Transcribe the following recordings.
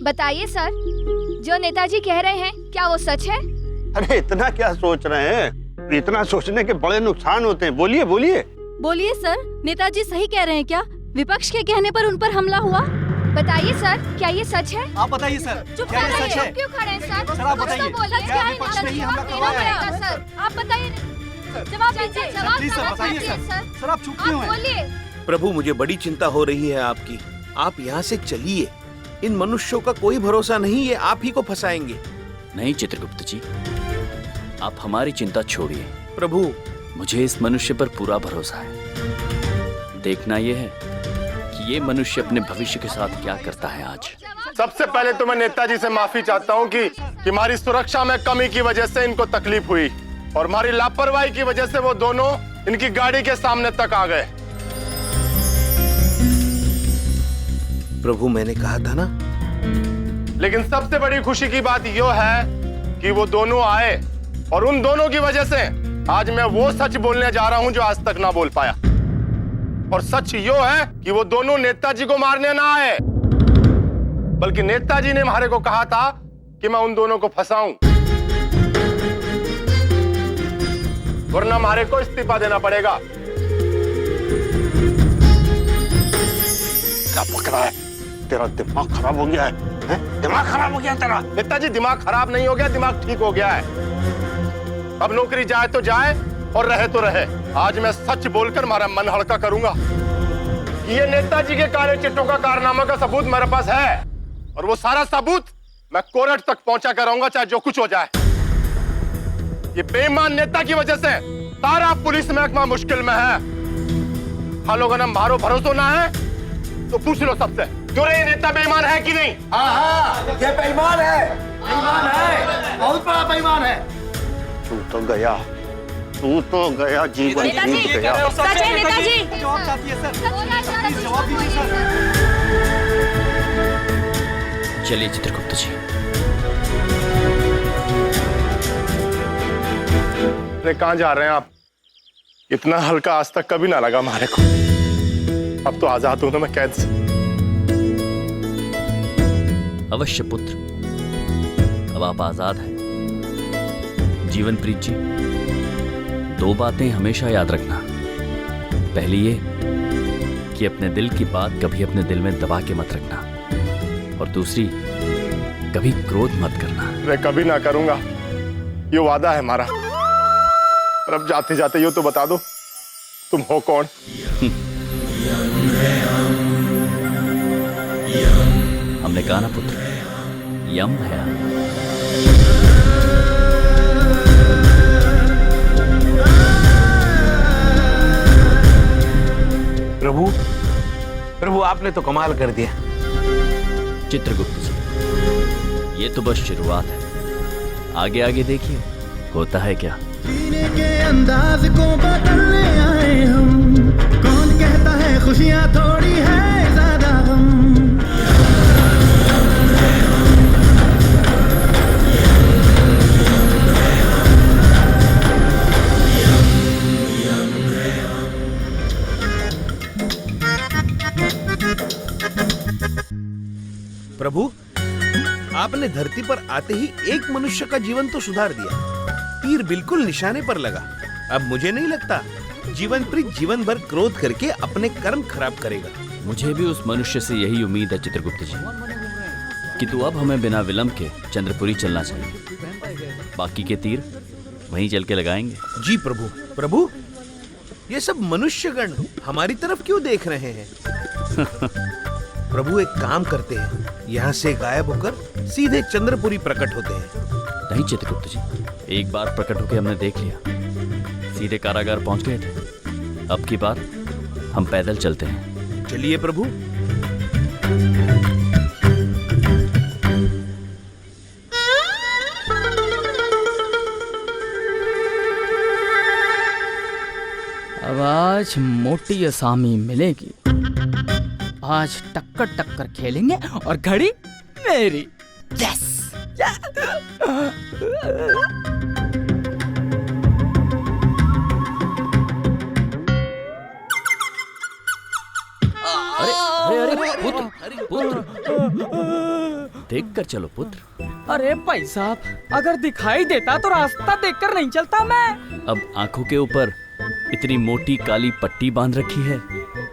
बताइए सर, जो नेताजी कह रहे हैं क्या वो सच है? अरे इतना क्या सोच रहे हैं, इतना सोचने के बड़े नुकसान होते हैं। बोलिए बोलिए। बोलिए सर, नेताजी सही कह रहे हैं क्या? विपक्ष के कहने पर उन पर हमला हुआ। बताइए सर, क्या ये सच है? आप बताइए सर, चुप क्या ये कराइए, सच है? आप क्यों खड़े हैं सर? सर, आप बताइए, क्या विपक्ष ने ही हमला करवाया है? सर, आप बताइए, जवाब दीजिए। प्लीज सर बताइए सर। सर आप चुप क्यों हैं? बोलिए। प्रभु, मुझे बड़ी चिंता हो रही है आपकी। आप यहाँ से चलिए। इन मनुष्यों का कोई भरोसा नहीं, ये आप ही को फंसाएंगे। नहीं चित्रगुप्त जी, आप हमारी चिंता छोड़िए। प्रभु, मुझे इस मनुष्य पर पूरा भरोसा है। देखना यह है कि ये मनुष्य अपने भविष्य के साथ क्या करता है आज। सबसे पहले तो मैं नेताजी से माफी चाहता हूं कि हमारी सुरक्षा में कमी की वजह से इनको तकलीफ हुई और हमारी लापरवाही की वजह से वो दोनों इनकी गाड़ी के सामने तक आ गए। प्रभु, मैंने कहा था ना। लेकिन सबसे बड़ी खुशी की बात यह है कि वो दोनों आए और उन दोनों की वजह से आज मैं वो सच बोलने जा रहा हूं जो आज तक ना बोल पाया। और सच यो है कि वो दोनों नेताजी को मारने ना आए, बल्कि नेताजी ने हमारे को कहा था कि मैं उन दोनों को फंसाऊं, वरना हमारे को इस्तीफा देना पड़ेगा। क्या पकड़ा है? तेरा दिमाग खराब हो गया है, हैं? दिमाग खराब हो गया तेरा? नेताजी, दिमाग खराब नहीं हो गया, दिमाग ठीक हो गया है। अब नौकरी जाए तो जाए और रहे तो रहे। आज मैं सच बोलकर हमारा मन हल्का करूंगा। ये नेताजी के काले चिट्ठों का कारनामा का सबूत मेरे पास है और वो सारा सबूत मैं कोर्ट तक पहुंचा कर रहूंगा, चाहे जो कुछ हो जाए। ये बेईमान नेता की वजह से सारा पुलिस महकमा मुश्किल में है। हाँ लोगों ने मारो भरोसा ना है तो पूछ लो सबसे, क्यों ये नेता बेईमान है कि नहीं? हाँ, ये बेईमान है, बेईमान है, बहुत बड़ा बेईमान है। तू तो गया, तू तो गया, जीवन जीत गया। सच है नेताजी। जवाब चाहती है सर, प्लीज जवाब दीजिए सर। चलिए चित्रगुप्त जी। अरे कहां जा रहे हैं आप? इतना हल्का आज तक कभी ना लगा हमारे को। अब तो आजाद हूं ना मैं कैद से। अवश्य पुत्र, अब आप आजाद हैं। जीवन प्रीत जी, दो बातें हमेशा याद रखना। पहली ये कि अपने दिल की बात कभी अपने दिल में दबा के मत रखना, और दूसरी, कभी क्रोध मत करना। मैं कभी ना करूंगा, ये वादा है हमारा। और अब जाते जाते यो तो बता दो, तुम हो कौन? हमने कहा ना पुत्र, यम है हम। प्रभु, प्रभु आपने तो कमाल कर दिया। चित्रगुप्त जी, ये तो बस शुरुआत है। आगे आगे देखिए होता है क्या। जीने के अंदाज को बदलने आए हम, कौन कहता है खुशियां थोड़ी है ज्यादा हम। प्रभु, आपने धरती पर आते ही एक मनुष्य का जीवन तो सुधार दिया। तीर बिल्कुल निशाने पर लगा। अब मुझे नहीं लगता जीवन प्रीत जीवन भर क्रोध करके अपने कर्म खराब करेगा। मुझे भी उस मनुष्य से यही उम्मीद है चित्रगुप्त जी, कि तू अब हमें बिना विलंब के चंद्रपुरी चलना चाहिए। बाकी के तीर वहीं चल के लगाएंगे। जी प्रभु। प्रभु, ये सब मनुष्यगण हमारी तरफ क्यों देख रहे हैं? प्रभु, एक काम करते हैं, यहाँ से गायब होकर सीधे चंद्रपुरी प्रकट होते हैं। नहीं चित्रगुप्त जी, एक बार प्रकट होकर हमने देख लिया, सीधे कारागार पहुंच गए थे। अब की बार हम पैदल चलते हैं। चलिए प्रभु। अब आज मोटी असामी मिलेगी। आज टक्कर टक्कर खेलेंगे और घड़ी मेरी। यस। अरे अरे अरे पुत्र, पुत्र। देख कर चलो पुत्र। अरे भाई साहब, अगर दिखाई देता तो रास्ता देखकर नहीं चलता मैं। अब आंखों के ऊपर इतनी मोटी काली पट्टी बांध रखी है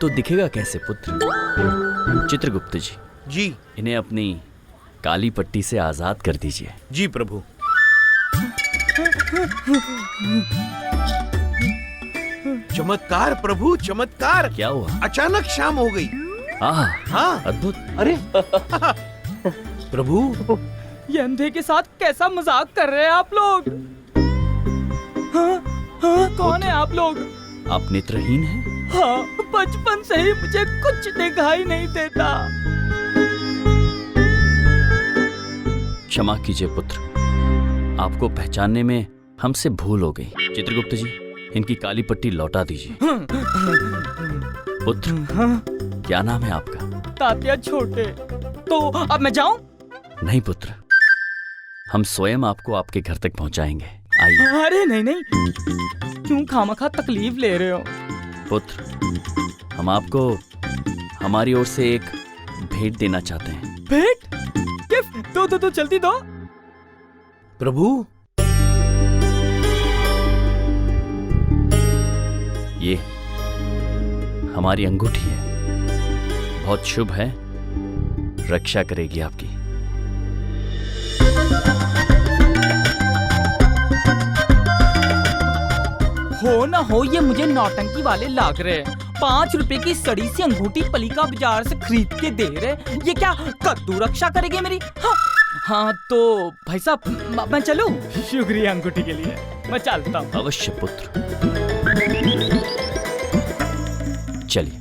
तो दिखेगा कैसे पुत्र? चित्रगुप्त जी, जी इन्हें अपनी काली पट्टी से आजाद कर दीजिए। जी प्रभु। चमत्कार प्रभु, चमत्कार। क्या हुआ? अचानक शाम हो गई। आहा, हाँ अद्भुत। अरे प्रभु, ये अंधे के साथ कैसा मजाक कर रहे हैं आप लोग? हाँ, हाँ, कौन है आप लोग? आप नेत्रहीन हैं? हाँ, बचपन से ही मुझे कुछ दिखाई नहीं देता। क्षमा कीजिए पुत्र, आपको पहचानने में हमसे भूल हो गई। चित्रगुप्त जी, इनकी काली पट्टी लौटा दीजिए। पुत्र, क्या नाम है आपका? तात्या छोटे। तो अब मैं जाऊं? नहीं पुत्र, हम स्वयं आपको आपके घर तक पहुंचाएंगे। आइए। अरे नहीं नहीं, क्यों खामखा तकलीफ ले रहे हो? पुत्र, हम आपको हमारी ओर से एक भेंट देना चाहते हैं। भेंट? गिफ्ट? दो जल्दी दो। प्रभु, ये हमारी अंगूठी है, बहुत शुभ है, रक्षा करेगी आपकी। हो ना हो, ये मुझे नौटंकी वाले लाग रहे हैं। 5 रुपए की सड़ी सी अंगूठी पलिका बाजार से खरीद के दे रहे। ये क्या कद्दू रक्षा करेगी मेरी? हाँ, हाँ तो भाई साहब, मैं चलूं? शुक्रिया अंगूठी के लिए, मैं चलता हूँ। अवश्य पुत्र, चलिए।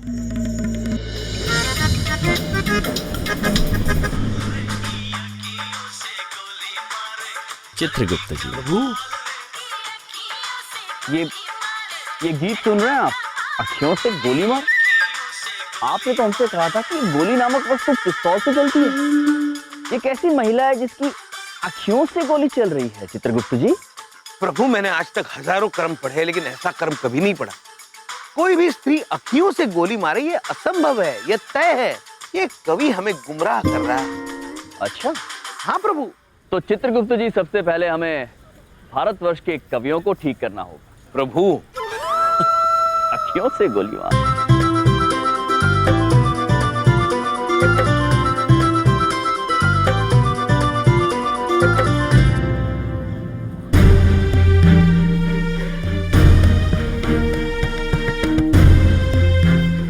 चित्रगुप्त जी, प्रभु, ये गीत सुन रहे हैं आप? अखियों से गोली मार। आपने तो हमसे कहा था कि गोली नामक वस्तु पिस्तौल से चलती है। ये कैसी महिला है जिसकी अखियों से गोली चल रही है चित्रगुप्त जी? प्रभु, मैंने आज तक हजारों कर्म पढ़े लेकिन ऐसा कर्म कभी नहीं पढ़ा। कोई भी स्त्री अखियों से गोली मारे, ये असंभव है, ये तय है। ये कवि हमें गुमराह कर रहा है। अच्छा, हाँ प्रभु। तो चित्रगुप्त जी, सबसे पहले हमें भारतवर्ष के कवियों को ठीक करना होगा। प्रभु, अखियों से गोली मार।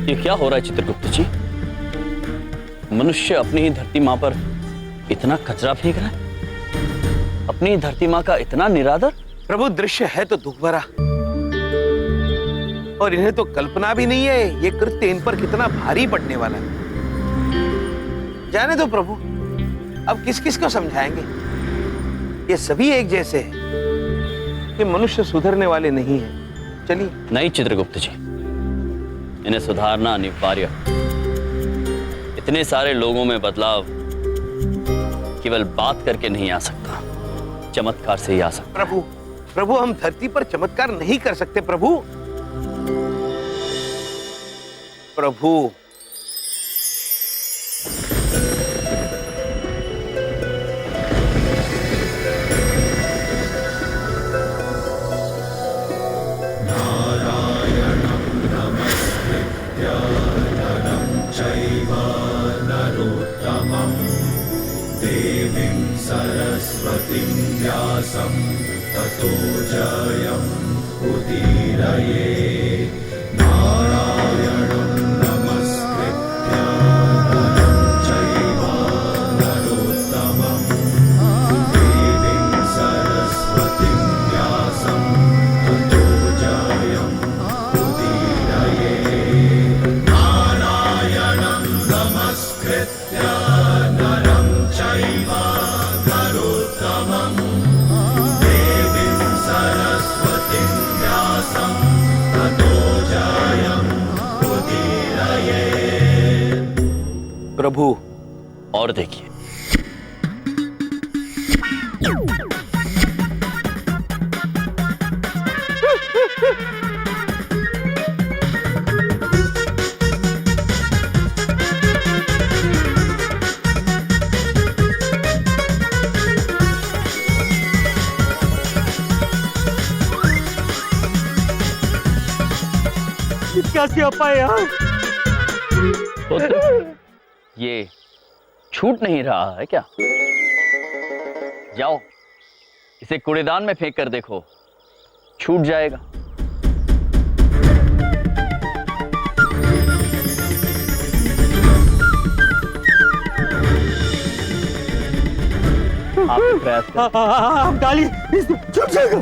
ये क्या हो रहा है चित्रगुप्त जी? मनुष्य अपनी ही धरती माँ पर इतना कचरा फेंक रहा है, अपनी धरती माँ का इतना निरादर। प्रभु, दृश्य है तो दुख भरा, और इन्हें तो कल्पना भी नहीं है ये कृत्य इन पर कितना भारी पड़ने वाला है। जाने दो प्रभु, अब किस किस को समझाएंगे? ये सभी एक जैसे हैं। ये मनुष्य सुधरने वाले नहीं हैं। चलिए। नहीं चित्रगुप्त जी, इन्हें सुधारना अनिवार्य। इतने सारे लोगों में बदलाव केवल बात करके नहीं आ सकता, चमत्कार से ही आ सकता। प्रभु, हम धरती पर चमत्कार नहीं कर सकते प्रभु। प्रभु, और देखिए। कैसे आ पाए यार? पुत्र, ये छूट नहीं रहा है क्या? जाओ, इसे कूड़ेदान में फेंक कर देखो, छूट जाएगा। आप प्रयास करें। आप डालिए, छूट जाएगा।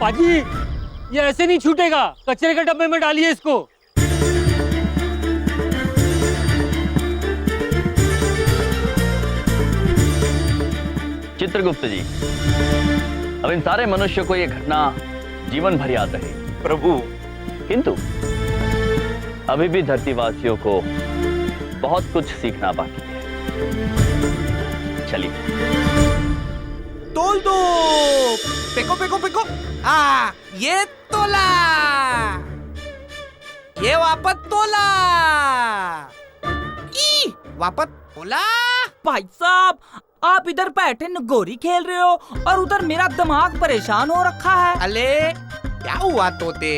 पाजी, ये ऐसे नहीं छूटेगा, कचरे के डब्बे में डालिए इसको। चित्रगुप्त जी, अब इन सारे मनुष्यों को ये घटना जीवन भर याद रहेगी। प्रभु, किंतु अभी भी धरतीवासियों को बहुत कुछ सीखना बाकी है। चलिए। तोल दो। Phaco phaco phaco. ये तोला, ये वापस तोला, वापस तोला। भाई साहब, आप इधर बैठे नगोरी खेल रहे हो और उधर मेरा दिमाग परेशान हो रखा है। अले क्या हुआ तोते?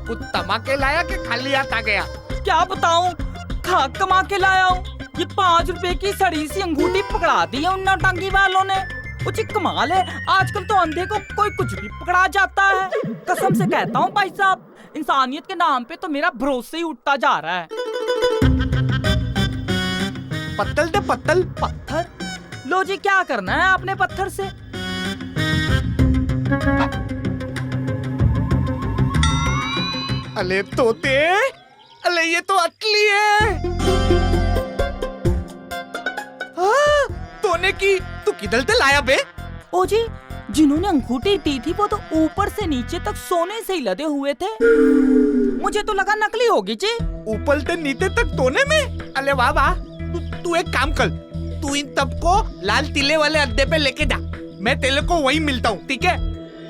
कुछ तमाके लाया कि खाली हाथ आ गया? क्या बताऊं, खाक कमा के लाया हूँ। ये 5 रुपए की सड़ी सी अंगूठी पकड़ा दी है उन नौटंकी वालों ने। कुछ कमाल है, आजकल तो अंधे को कोई कुछ भी पकड़ा जाता है। कसम से कहता हूँ भाई साहब, इंसानियत के नाम पे तो मेरा भरोसा ही उठता जा रहा है। पत्तल दे पत्तल। पत्थर? लो जी, क्या करना है आपने पत्थर से? अले तोते, अले ये तो अटली है। तोने की तू किधर से लाया बे? ओ जी, जिन्होंने अंगूठी दी थी वो तो ऊपर से नीचे तक सोने से ही लदे हुए थे। मुझे तो लगा नकली होगी जी। ऊपर से नीचे तक तोने में? अले वाह वाह। तू एक काम कर, तू इन सबको लाल टीले वाले अड्डे पे लेके जा, मैं तेरे को वहीं मिलता हूँ, ठीक है?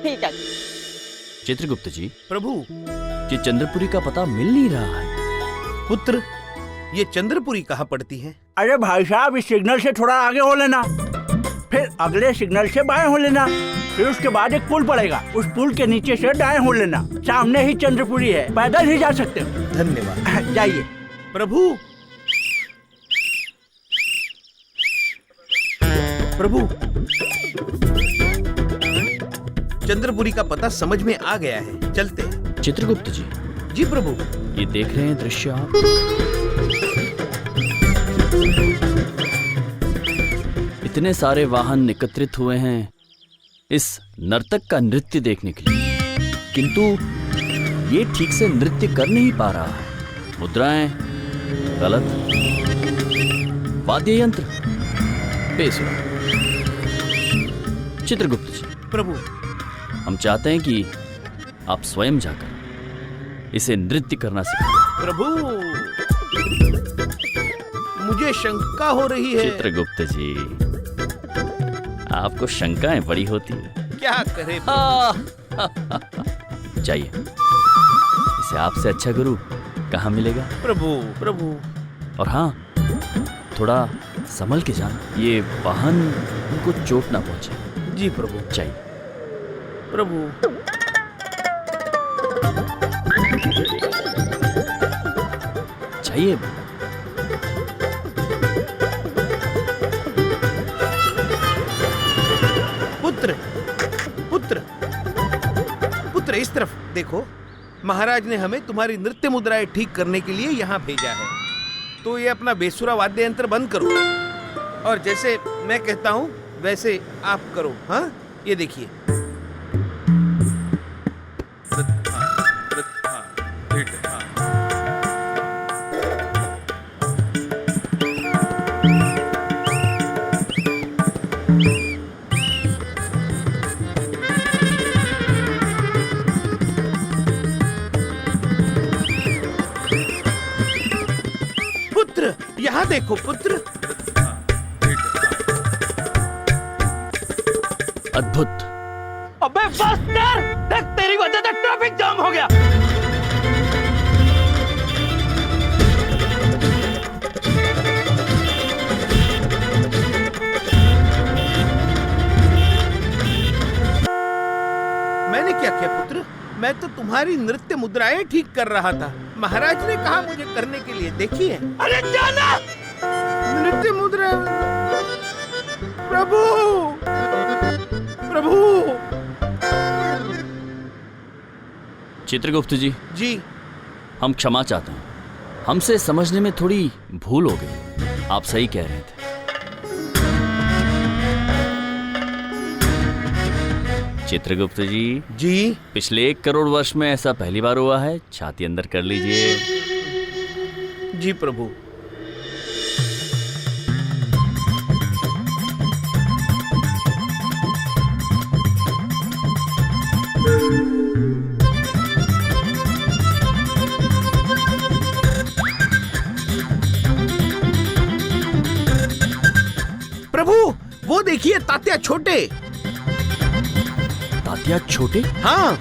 ठीक है। चित्रगुप्त जी, प्रभु, ये चंद्रपुरी का पता मिल नहीं रहा है। पुत्र, ये चंद्रपुरी कहाँ पड़ती है? अरे भाई साहब, इस सिग्नल से थोड़ा आगे हो लेना, फिर अगले सिग्नल से बाएं हो लेना, फिर उसके बाद एक पुल पड़ेगा, उस पुल के नीचे से दाएं हो लेना। सामने ही चंद्रपुरी है, पैदल ही जा सकते हो। धन्यवाद। जाइए। प्रभु, प्रभु, चंद्रपुरी का पता समझ में आ गया है, चलते हैं। चित्रगुप्त जी। जी प्रभु। ये देख रहे हैं दृश्य आप? इतने सारे वाहन एकत्रित हुए हैं इस नर्तक का नृत्य देखने के लिए, किंतु ये ठीक से नृत्य कर नहीं पा रहा है। मुद्राएं गलत, वाद्य यंत्र बेसुरा। चित्रगुप्त जी, प्रभु, हम चाहते हैं कि आप स्वयं जाकर इसे नृत्य करना सिखाएं। प्रभु, मुझे शंका हो रही है। चित्रगुप्त जी, आपको शंकाएं बड़ी होती है। क्या करे? जाइए, इसे आपसे अच्छा गुरु कहाँ मिलेगा? प्रभु, प्रभु। और हाँ, थोड़ा संभल के जाना, ये वाहन उनको चोट ना पहुंचे। जी प्रभु। जाइए। प्रभु, जाइए। पुत्र, पुत्र, पुत्र, इस तरफ देखो। महाराज ने हमें तुम्हारी नृत्य मुद्राएं ठीक करने के लिए यहाँ भेजा है, तो ये अपना बेसुरा वाद्य यंत्र बंद करो और जैसे मैं कहता हूँ वैसे आप करो। हाँ, ये देखिए। पुत्र, यहाँ देखो पुत्र। अद्भुत। अबे बस यार, देख तेरी वजह से ट्रैफिक जाम हो गया। मैं तो तुम्हारी नृत्य मुद्राएं ठीक कर रहा था। महाराज ने कहा मुझे करने के लिए। देखिए। अरे जाना। नृत्य मुद्रा। प्रभु, प्रभु। चित्रगुप्त जी, जी। हम क्षमा चाहते हैं, हमसे समझने में थोड़ी भूल हो गई। आप सही कह रहे थे। चित्रगुप्त जी, जी। पिछले 1 करोड़ वर्ष में ऐसा पहली बार हुआ है। छाती अंदर कर लीजिए। जी प्रभु। प्रभु, वो देखिए तात्या छोटे। तात्या छोटे? हाँ।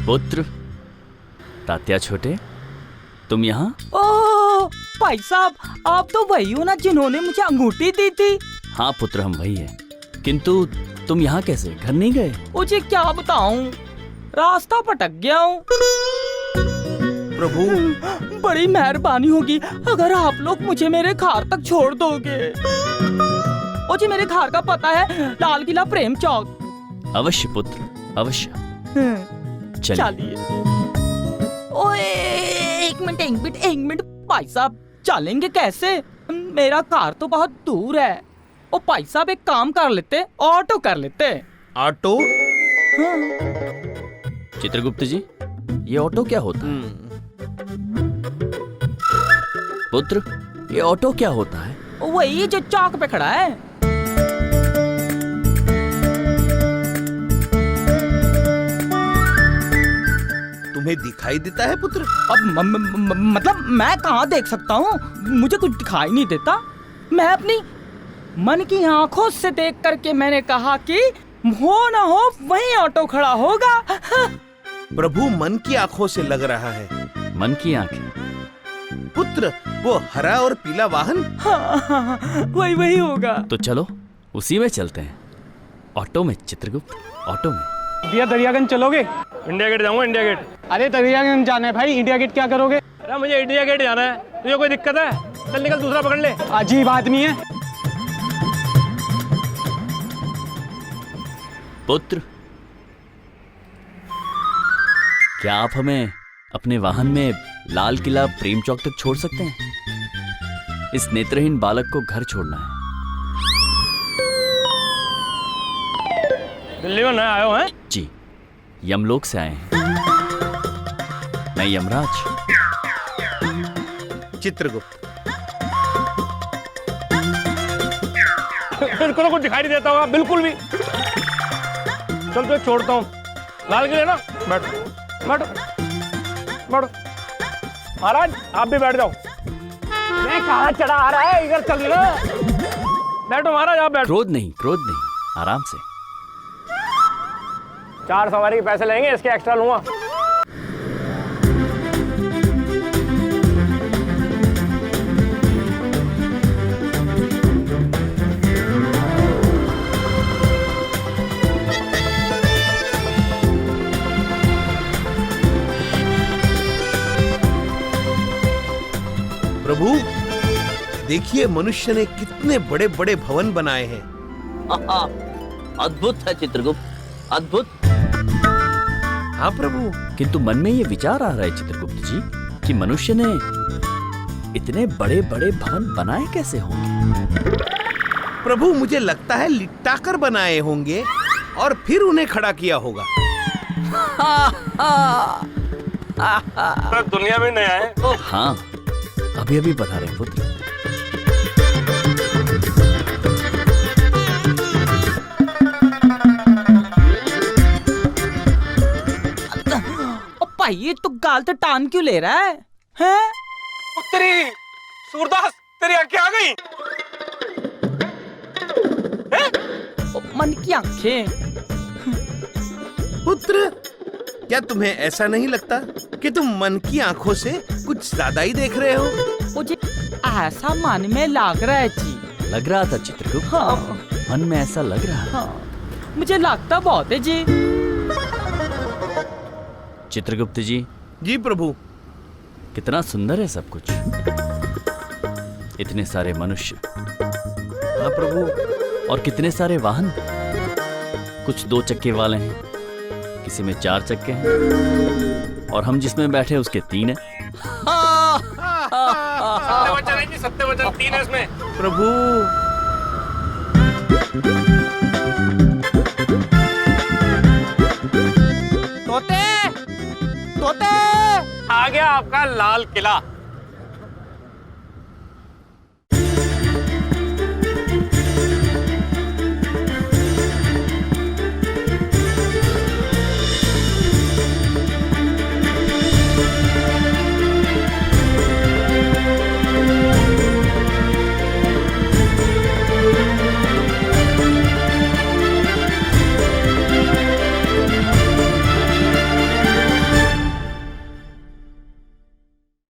पुत्र, तात्या छोटे, तुम यहाँ? ओह भाई साहब, आप तो वही हो ना जिन्होंने मुझे अंगूठी दी थी। हाँ पुत्र, हम वही हैं। किंतु तुम यहाँ कैसे? घर नहीं गए? मुझे क्या बताऊं, रास्ता भटक गया हूँ। प्रभु, बड़ी मेहरबानी होगी अगर आप लोग मुझे मेरे घर तक छोड़ दोगे। ओ जी, मेरे घर का पता है लाल किला प्रेम चौक। अवश्य पुत्र, अवश्य। चलिए। ओए एक मिनट भाई साहब, चलेंगे कैसे? मेरा घर तो बहुत दूर है। ओ भाई साहब, एक काम कर लेते, ऑटो कर लेते। ऑटो? चित्रगुप्त जी, ये ऑटो क्या होता है? पुत्र, ये ऑटो क्या होता है? वही जो चौक पे खड़ा है। तुम्हें दिखाई देता है पुत्र? अब मतलब मैं कहाँ देख सकता हूँ? मुझे कुछ दिखाई नहीं देता। मैं अपनी मन की आंखों से देख करके मैंने कहा कि हो ना हो वहीं ऑटो खड़ा होगा। प्रभु, मन की आंखों से लग रहा है। मन की आंखें? पुत्र, वो हरा और पीला वाहन? हाँ, वही होगा। तो चलो उसी में चलते हैं। ऑटो में चित्रगुप्त, ऑटो में। भैया दरियागंज चलोगे? इंडिया गेट जाऊंगा, इंडिया गेट। अरे दरियागंज जाना है भाई, इंडिया गेट क्या करोगे? अरे मुझे इंडिया गेट जाना है। तुझे कोई दिक्कत है? चल निकल, दूसरा पकड़ ले। अजीब आदमी है। पुत्र, क्या आप हमें अपने वाहन में लाल किला प्रेम चौक तक छोड़ सकते हैं? इस नेत्रहीन बालक को घर छोड़ना है। दिल्ली में नया आए हो हैं? जी, यमलोक से आए हैं। मैं यमराज। चित्रगुप्त। बिल्कुल कुछ दिखाई नहीं देता होगा, बिल्कुल भी। चल तो छोड़ता हूँ। लाल किले ना, बैठो बैठो बैठो। महाराज आप भी बैठ जाओ। मैं कहाँ चढ़ा आ रहा है, इधर चल ना। बैठो महाराज, आप बैठो। क्रोध नहीं, क्रोध नहीं, आराम से। 4 सवारी के पैसे लेंगे, इसके एक्स्ट्रा लूंगा। प्रभु, देखिए मनुष्य ने कितने बड़े बड़े भवन बनाए हैं। अद्भुत है चित्रगुप्त, अद्भुत। हाँ प्रभु। किंतु मन में ये विचार आ रहा है चित्रगुप्त जी कि मनुष्य ने इतने बड़े बड़े भवन बनाए कैसे होंगे? प्रभु, मुझे लगता है लिट्टाकर बनाए होंगे और फिर उन्हें खड़ा किया होगा। दुनिया में नया है। हाँ, अभी अभी बता रहे पुत्र। भाई तो गाल तो टान क्यों ले रहा है? हैं? तेरी सूरदास, तेरी आंखें आ गई। मन की आंखें। पुत्र, क्या तुम्हें ऐसा नहीं लगता कि तुम मन की आंखों से कुछ ज्यादा ही देख रहे हो? मुझे ऐसा मन में लग रहा है जी। लग रहा था चित्रगुप्त? हाँ। मन में ऐसा लग रहा है। हाँ। मुझे लगता बहुत है जी। चित्रगुप्त जी, जी प्रभु। कितना सुंदर है सब कुछ। इतने सारे मनुष्य। हाँ प्रभु। और कितने सारे वाहन। कुछ 2 चक्के वाले हैं, किसी में 4 चक्के हैं, और हम जिसमें बैठे उसके 3 हैं। सत्यवचन है जी, सत्यवचन 3 है इसमें। प्रभु। तोते, तोते, आ गया आपका लाल किला।